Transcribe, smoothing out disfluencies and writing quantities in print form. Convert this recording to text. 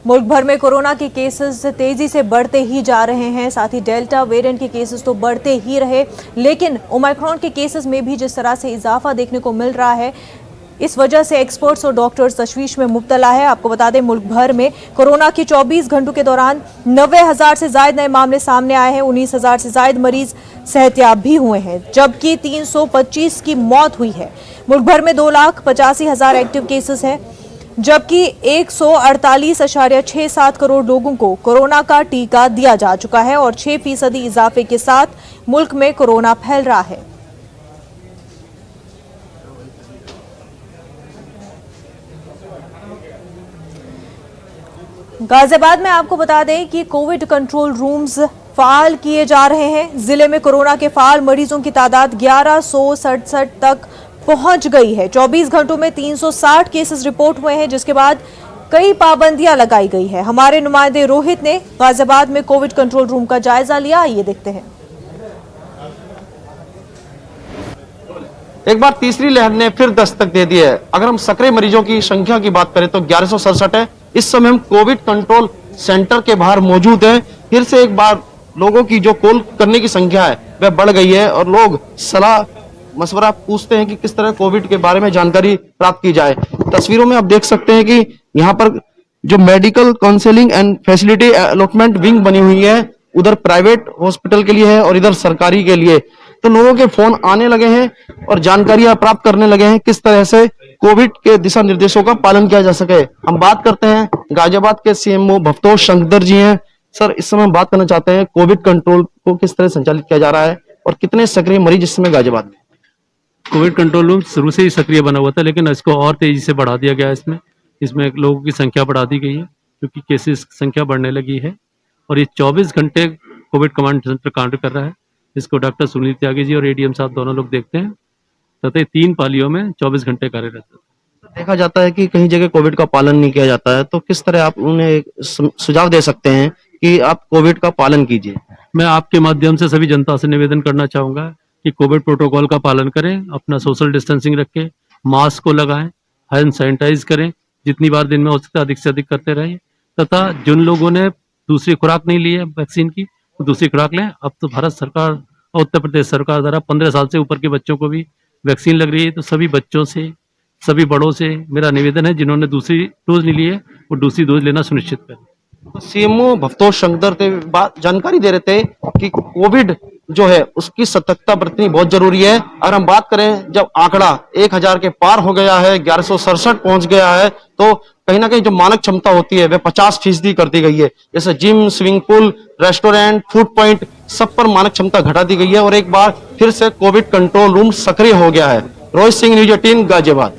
मुल्क भर में कोरोना के केसेस तेजी से बढ़ते ही जा रहे हैं। साथ ही डेल्टा वेरिएंट के केसेस तो बढ़ते ही रहे, लेकिन ओमिक्रॉन के केसेस में भी जिस तरह से इजाफा देखने को मिल रहा है, इस वजह से एक्सपर्ट्स और डॉक्टर्स तशवीश में मुब्तला है। आपको बता दें, मुल्क भर में कोरोना के 24 घंटों के दौरान 90,000 से ज्यादा नए मामले सामने आए हैं। 19,000 से ज्यादा मरीज सेहतयाब भी हुए हैं, जबकि 325 की मौत हुई है। मुल्क भर में 2,85,000 एक्टिव केसेस हैं, जबकि 148.67 करोड़ लोगों को कोरोना का टीका दिया जा चुका है और 6% इजाफे के साथ मुल्क में कोरोना फैल रहा है। गाजियाबाद में आपको बता दें कि कोविड कंट्रोल रूम्स फाल किए जा रहे हैं। जिले में कोरोना के फाल मरीजों की तादाद 1167 तक पहुंच गई है। 24 घंटों में 360 केसेस रिपोर्ट हुए हैं, जिसके बाद कई पाबंदियां लगाई गई है। हमारे नुमाइंदे रोहित ने गाजियाबाद में कोविड कंट्रोल रूम का जायजा लिया, ये देखते हैं। एक बार तीसरी लहर ने फिर दस्तक दे दी है। अगर हम सक्रिय मरीजों की संख्या की बात करें तो 1167 है। इस समय हम कोविड कंट्रोल सेंटर के बाहर मौजूद हैं। फिर से एक बार लोगों की जो कॉल करने की संख्या है वह बढ़ गई है और लोग सलाह मशवरा पूछते हैं कि किस तरह कोविड के बारे में जानकारी प्राप्त की जाए। तस्वीरों में आप देख सकते हैं कि यहाँ पर जो medical counselling and facility allotment wing बनी हुई है, उधर प्राइवेट हॉस्पिटल के लिए है और इधर सरकारी के लिए। तो लोगों के फोन आने लगे हैं और जानकारियां प्राप्त करने लगे हैं किस तरह से कोविड के दिशा निर्देशों का पालन किया जा सके। हम बात करते हैं गाजियाबाद के सीएमओ भवतोष शंकर जी हैं। सर, इस समय बात करना चाहते हैं कोविड कंट्रोल को किस तरह संचालित किया जा रहा है और कितने सक्रिय मरीज इस समय गाजियाबाद में? कोविड कंट्रोल रूम शुरू से ही सक्रिय बना हुआ था, लेकिन इसको और तेजी से बढ़ा दिया गया है। इसमें लोगों की संख्या बढ़ा दी गई है क्योंकि केसेस की संख्या बढ़ने लगी है और ये 24 घंटे कोविड कमांड सेंटर कार्य कर रहा है। इसको डॉक्टर सुनील त्यागी जी और एडीएम साहब दोनों लोग देखते हैं तथा 3 पालियों में 24 घंटे कार्यरत है। देखा जाता है कि कहीं जगह कोविड का पालन नहीं किया जाता है, तो किस तरह आप उन्हें सुझाव दे सकते हैं कि आप कोविड का पालन कीजिए? मैं आपके माध्यम से सभी जनता से निवेदन करना चाहूंगा कि कोविड प्रोटोकॉल का पालन करें, अपना सोशल डिस्टेंसिंग रखें, मास्क को लगाएं, हैंड सैनिटाइज करें, जितनी बार दिन में हो सकता है अधिक से अधिक करते रहें, तथा जिन लोगों ने दूसरी खुराक नहीं ली है वैक्सीन की, तो दूसरी खुराक लें। अब तो भारत सरकार और उत्तर प्रदेश सरकार द्वारा 15 साल से ऊपर के बच्चों को भी वैक्सीन लग रही है। तो सभी बच्चों से, सभी बड़ों से मेरा निवेदन है, जिन्होंने दूसरी डोज नहीं ली है वो दूसरी डोज लेना सुनिश्चित करें। सीएमओ भवतोष शंकर थे, जानकारी दे रहे थे कि कोविड जो है उसकी सतर्कता बरतनी बहुत जरूरी है। अगर हम बात करें, जब आंकड़ा 1000 के पार हो गया है, 1167 पहुंच गया है, तो कहीं ना कहीं जो मानक क्षमता होती है वह 50% कर दी गई है। जैसे gym, swimming pool, restaurant, food point, सब पर मानक क्षमता घटा दी गई है और एक बार फिर से कोविड कंट्रोल रूम सक्रिय हो गया है। रोहित सिंह, न्यूज़ 18 गाजियाबाद।